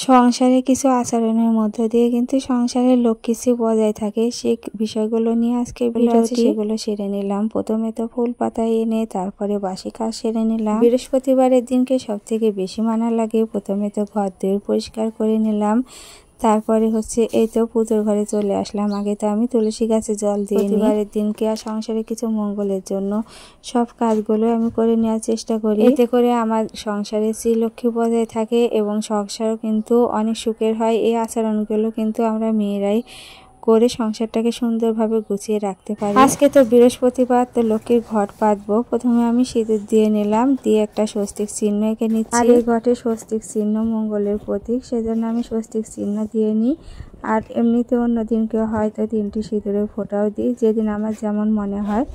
সংসারে কিছু আচরণের মধ্য দিয়ে কিন্তু সংসারের লক্ষ্মী বজায় থাকে, সেই বিষয়গুলো নিয়ে আজকে ভিডিওটি সেগুলো সেরে নিলাম। প্রথমে তো ফুল পাতা এনে তারপরে বাসি কাজ সেরে নিলাম। বৃহস্পতিবারের দিনকে সব থেকে বেশি মানা লাগে। প্রথমে তো ঘর দোর পরিষ্কার করে নিলাম, তারপরে হচ্ছে এই তো পুজোর ঘরে চলে আসলাম। আগে তো আমি তুলসী গাছে জল দিয়ে প্রতিবারের দিনকে আর সংসারে কিছু মঙ্গলের জন্য সব কাজগুলো আমি করে নেওয়ার চেষ্টা করি। এতে করে আমার সংসারে শ্রীলক্ষ্মী বজায় থাকে এবং সংসারও কিন্তু অনেক সুখের হয়। এই আচরণগুলো কিন্তু আমরা মেয়েরাই করে সংসারটাকে সুন্দরভাবে গুছিয়ে রাখতে পারি। আজকে তো বৃহস্পতিবার, তো লক্ষ্মীর ঘট পাতবো। প্রথমে আমি সিঁদুর দিয়ে নিলাম, দিয়ে একটা স্বস্তিক চিহ্ন এঁকে নিচ্ছি। আর এই ঘটে স্বস্তিক চিহ্ন মঙ্গলের প্রতীক, সেজন্য আমি স্বস্তিক চিহ্ন দিয়ে নিই। আর এমনিতে অন্য দিনকে হয়তো 3টি সিঁদুরের ফোঁটাও দিই, যেদিন আমার যেমন মনে হয়,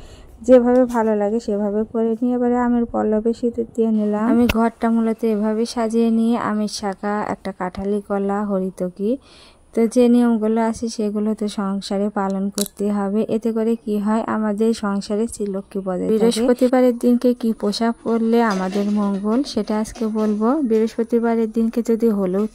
যেভাবে ভালো লাগে সেভাবে করে নিয়ে এবারে আমের পল্লবে সিঁদুর দিয়ে নিলাম। আমি ঘরটা মূলত এভাবে সাজিয়ে নিয়ে আমের শাখা, একটা কাঁঠালি কলা, হরিতকি, তো যে নিয়মগুলো আছে সেগুলো তো সংসারে পালন করতে হবে। এতে করে কি হয়, আমাদের সংসারে শ্রীলক্ষ্মী বজায় থাকে। বৃহস্পতিবারের দিনকে কি পোশাক পরলে আমাদের মঙ্গল, সেটা আজকে বলবো। বৃহস্পতিবারের দিনকে যদি হলুদ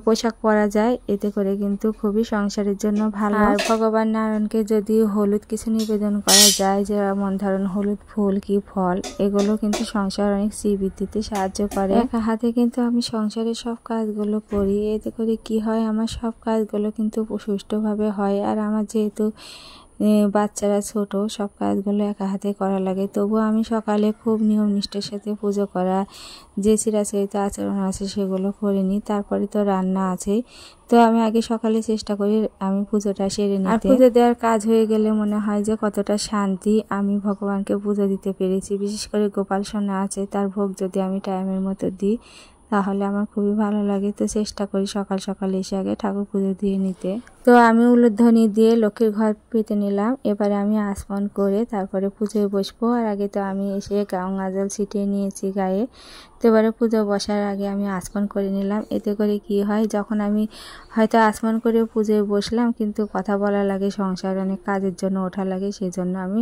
পোশাক পরা যায়, এতে করে কিন্তু খুবই সংসারের জন্য ভালো। আর ভগবান নারায়ণকে যদি হলুদ কিছু নিবেদন করা যায়, যেমন ধরুন হলুদ ফুল কি ফল, এগুলো কিন্তু সংসার অনেক শ্রীবৃদ্ধিতে সাহায্য করে। একা হাতে কিন্তু আমি সংসারের সব কাজগুলো করি। এতে করে কি হয়, আমার সব কাজগুলো কিন্তু সুষ্ঠুভাবে হয়। আর আমার যেহেতু বাচ্চারা ছোট, সব কাজগুলো একা হাতে করা লাগে। তবুও আমি সকালে খুব নিয়ম নিষ্ঠার সাথে পুজো করা, যে চিরাচরিত আচরণ আছে সেগুলো করে নিই। তারপরে তো রান্না আছে, তো আমি আগে সকালে চেষ্টা করি আমি পুজোটা সেরে নিতে। আর পুজো দেওয়ার কাজ হয়ে গেলে মনে হয় যে কতটা শান্তি, আমি ভগবানকে পুজো দিতে পেরেছি। বিশেষ করে গোপাল সোনা আছে, তার ভোগ যদি আমি টাইমের মতো দিই তাহলে আমার খুবই ভালো লাগে। তো চেষ্টা করি সকাল সকাল এসে আগে ঠাকুর পুজো দিয়ে নিতে। তো আমি উলুধ্বনি দিয়ে লক্ষ্মীর ঘর পেতে নিলাম। এবারে আমি আচমন করে তারপরে পুজোয় বসবো। আর আগে তো আমি এসে গঙ্গা জল ছিটিয়ে নিয়েছি গায়ে। তো এবারে পুজো বসার আগে আমি আচমন করে নিলাম। এতে করে কি হয়, যখন আমি হয়তো আচমন করে পুজোয় বসলাম কিন্তু কথা বলা লাগে, সংসার অনেক কাজের জন্য ওঠা লাগে, সেই জন্য আমি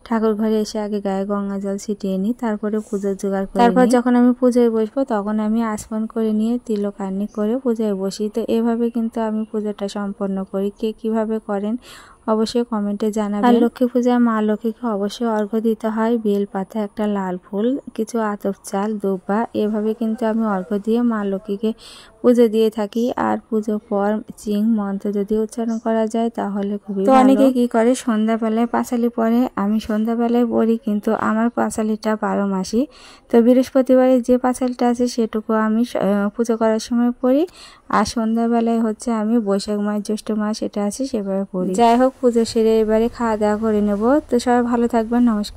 ঠাকুর ঘরে এসে আগে গায়ে গঙ্গা জল ছিটিয়ে নিই, তারপরে পুজোর জোগাড় করি। তারপর যখন আমি পুজোয় বসবো তখন আমি আচমন করে নিয়ে তিলক আর্নি করে পুজোয় বসি। তো এভাবে কিন্তু আমি পুজোটা সম্পন্ন করি। কে কিভাবে করেন অবশ্যই কমেন্টে জানাবেন। আর লক্ষ্মী পূজায় মা লক্ষ্মীকে অবশ্যই অর্ঘ্য দিতে হয়। বেল পাতা, একটা লাল ফুল, কিছু আতপ চাল, দুব্বা, এভাবে কিন্তু আমি অর্ঘ্য দিয়ে মা লক্ষ্মীকে পুজো দিয়ে থাকি। আর পুজোর পর চিং মন্ত্র যদি উচ্চারণ করা যায় তাহলে খুবই ভালো। তো অনেকে কি করে সন্ধ্যাবেলায় পাঁচালি পড়ে, আমি সন্ধ্যাবেলায় পড়ি, কিন্তু আমার পাঁচালিটা 12 মাসই। তো বৃহস্পতিবারে যে পাঁচালিটা আছে সেটুকু আমি পুজো করার সময় পড়ি। আর সন্ধ্যাবেলায় হচ্ছে আমি বৈশাখ মাস, জ্যৈষ্ঠ মাস এটা আছে সেভাবে পড়ি। যাই হোক, পুজো সেরে এবারে খাওয়া দাওয়া করে নেব। তো সবাই ভালো থাকবেন, নমস্কার।